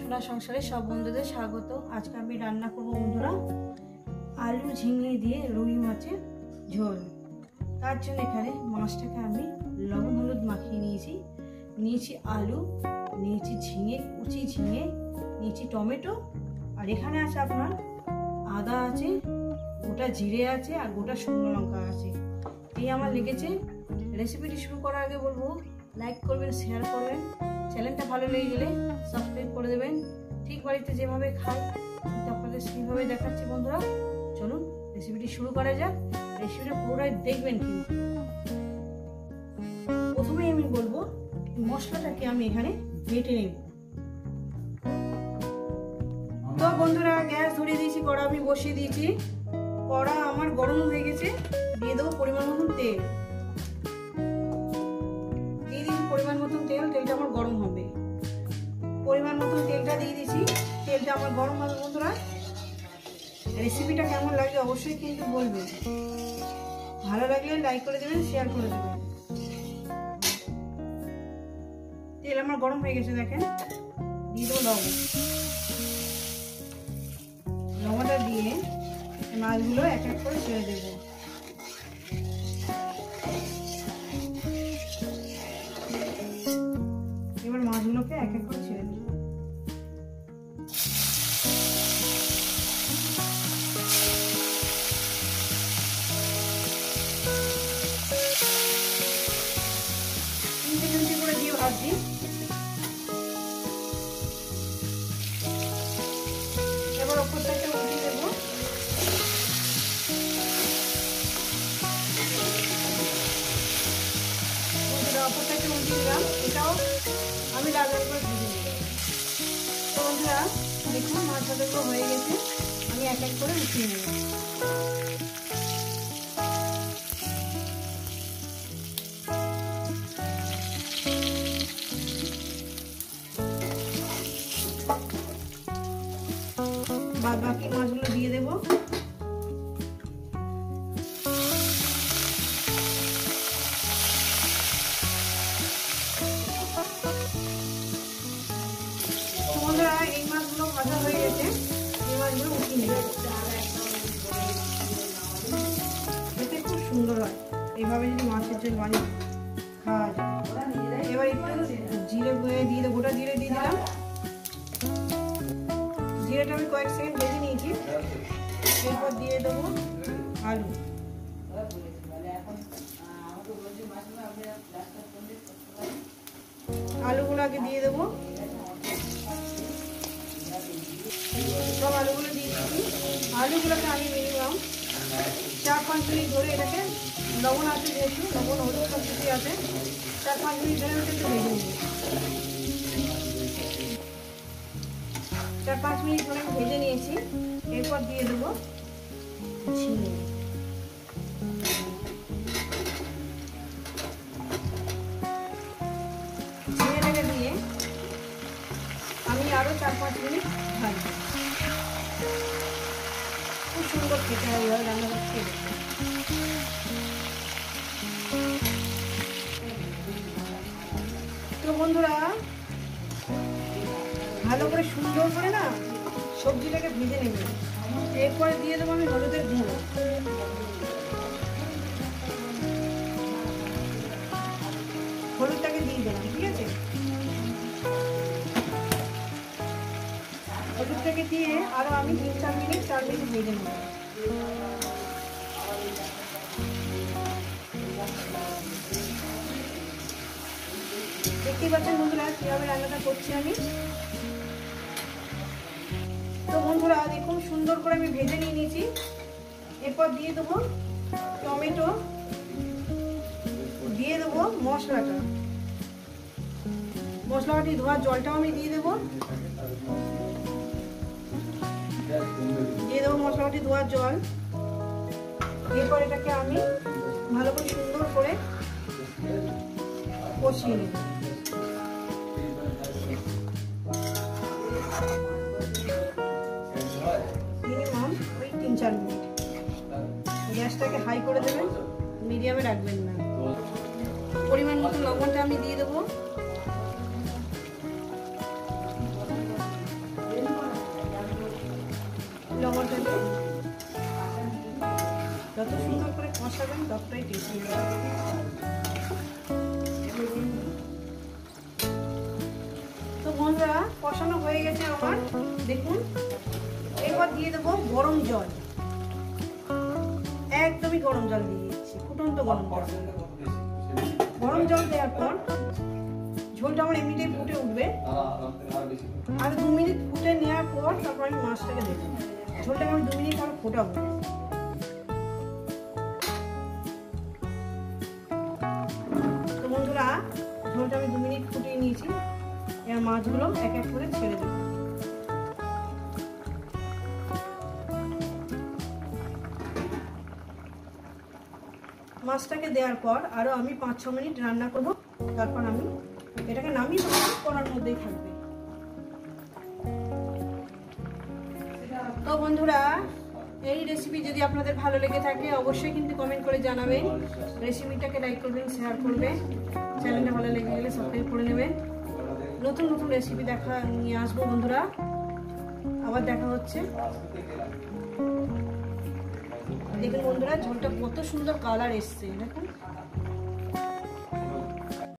সোনা সংসারে সব বন্ধুদের স্বাগত। আজকে আমি রান্না করব বন্ধুরা আলু ঝিঙে দিয়ে রুই মাছের ঝোল। তার জন্য এখানে মাছটাকে আমি লবণ হলুদ মাখিয়ে নিয়েছি আলু, নিয়েছি ঝিঙে, কুচি ঝিঙে, নিয়েছি টমেটো, আর এখানে আছে আপনার আদা আছে, গোটা জিরে আছে, আর গোটা শুকনো লঙ্কা আছে। এই আমার লেগেছে। রেসিপিটি শুরু করার আগে বলবো লাইক করবেন, শেয়ার করবেন, চ্যানেলটা ভালো লেগে গেলে সাবস্ক্রাইব করে দেবেন। ঠিক বাড়িতে যেভাবে খাই কিন্তু আপনাদের সেইভাবে দেখাচ্ছি বন্ধুরা। চলুন রেসিপিটি শুরু করা যাক। রেসিপিটা পুরোটাই দেখবেন কিন্তু। প্রথমেই আমি বলবো মশলাটাকে আমি এখানে বেটে নেব। তো বন্ধুরা গ্যাস ধরিয়ে দিয়েছি, কড়া আমি বসিয়ে দিয়েছি। কড়া আমার গরম হয়ে গেছে, দিয়ে দেবো পরিমাণ মতন তেল। পরিমাণ মতন তেলটা আমার গরম হবে। পরিমাণ মতন তেলটা দিয়ে দিয়েছি, তেলটা আমার গরম হবে বন্ধুরা। রেসিপিটা কেমন লাগে অবশ্যই কিন্তু বলবেন, ভালো লাগলে লাইক করে দেবেন, শেয়ার করে দেবেন। তেল আমার গরম হয়ে গেছে, দেখেন দিয়ে দেবো লবণ। লবণটা দিয়ে মাছগুলো এক এক করে ছেড়ে দেবো। এবার মাছগুলোকে এক এক করে ছেড়ে দেবো। তিনটে করে দিয়ে ভাজছি। এবার ওপর থেকে উঠিয়ে দেবো। অপর থেকে উঠিয়ে দিলাম, এটাও আমি লাল লাল করে ভেজে নেব। তো বন্ধুরা দেখুন মাছ ভাজাগুলো হয়ে গেছে, আমি এক এক করে উঠিয়ে নেব। বাকি মাছগুলো দিয়ে দেবো। বন্ধুরা এই মাছগুলো ভাজা হয়ে গেছে, এই মাছগুলো উঠিয়ে নেব। খেতে খুব সুন্দর হয় এইভাবে যদি মাছের ঝোল বানিয়ে খাওয়া যায়। এবার একটু জিরে দিয়ে দেবো, গোটা জিরে দিয়ে দিলাম। জিরেটা আমি কয়েক সেকেন্ড ভেজে নিয়েছি। এরপর দিয়ে দেবো আলু। আলুগুলো আগে দিয়ে দেবো। সব আলুগুলো দিয়ে দিচ্ছি। আলুগুলোকে আমি মিনিমাম 4-5 মিনিট ধরে এটাকে, লবণ আছে যেহেতু, লবণ হলুদ সব কিছু আছে, 4-5 মিনিট ধরে আমি একটু ভেজে নিই। 4-5 মিনিট ধরে আমি ভেজে নিয়েছি। এরপর দিয়ে দেবো ঝিঙে। ঝিঙেটাকে দিয়ে আমি আরো 4-5 মিনিট ভাজবো। খুব সুন্দর খেতে হয় এইভাবে রান্না করতে। তো বন্ধুরা ভালো করে সুন্দর করে না সবজিটাকে ভেজে নেবে। এরপরে দিয়ে দেবো আমি হলুদের গুঁড়ো। হলুদটাকে দিয়ে দেবো, ঠিক আছে? হলুদটাকে দিয়ে আরো আমি 3-4 মিনিট ভেজে নেব। দেখতেই পাচ্ছেন বন্ধুরা কিভাবে রান্নাটা করছি আমি। তো বন্ধুরা দেখুন সুন্দর করে আমি ভেজে নিয়েছি। এরপর দিয়ে দেবো টমেটো, দিয়ে দেবো মশলাটা, মশলাটি ধোয়ার জলটাও আমি দিয়ে দেবো। মশলাটি ধোয়ার জল। এরপর এটাকে আমি ভালো করে সুন্দর করে কষিয়ে নেব। মিনিমাম ওই 3-4 মিনিট। গ্যাসটাকে হাই করে দেবেন, মিডিয়ামে রাখবেন না। পরিমাণ মতো লবণটা আমি দিয়ে দেবো। যত সুন্দর করে কষাবেন ততটাই টেস্টি হবে। তো বন্ধুরা কষানো হয়ে গেছে আমার, দেখুন। এবার দিয়ে দেবো গরম জল, একদমই গরম জল দিয়ে দিচ্ছি, ফুটন্ত গরম জল। গরম জল দেওয়ার পর ঝোলটা আমার এমনিতেই ফুটে উঠবে, আর 2 মিনিট ফুটে নেওয়ার পর তারপর আমি মাছটাকে দেবো। ঝোলটাকে আমি 2 মিনিট আবার ফোটাবো। তো বন্ধুরা ঝোলটা আমি 2 মিনিট ফুটিয়ে নিয়েছি, এবার মাছগুলো এক এক করে ছেড়ে দেবো। মাছটাকে দেওয়ার পর আরো আমি 5-6 মিনিট রান্না করব, তারপর আমি এটাকে নামিয়ে দেবো, করার মধ্যেই থাকবে। তো বন্ধুরা এই রেসিপি যদি আপনাদের ভালো লেগে থাকে অবশ্যই কিন্তু কমেন্ট করে জানাবেন, রেসিপিটাকে লাইক করবেন, শেয়ার করবেন, চ্যানেলটা ভালো লেগে গেলে সাবস্ক্রাইব করে নেবেন। নতুন নতুন রেসিপি নিয়ে আসবো বন্ধুরা, আবার দেখা হচ্ছে। দেখুন বন্ধুরা ঝোলটা কত সুন্দর কালার এসছে, দেখুন।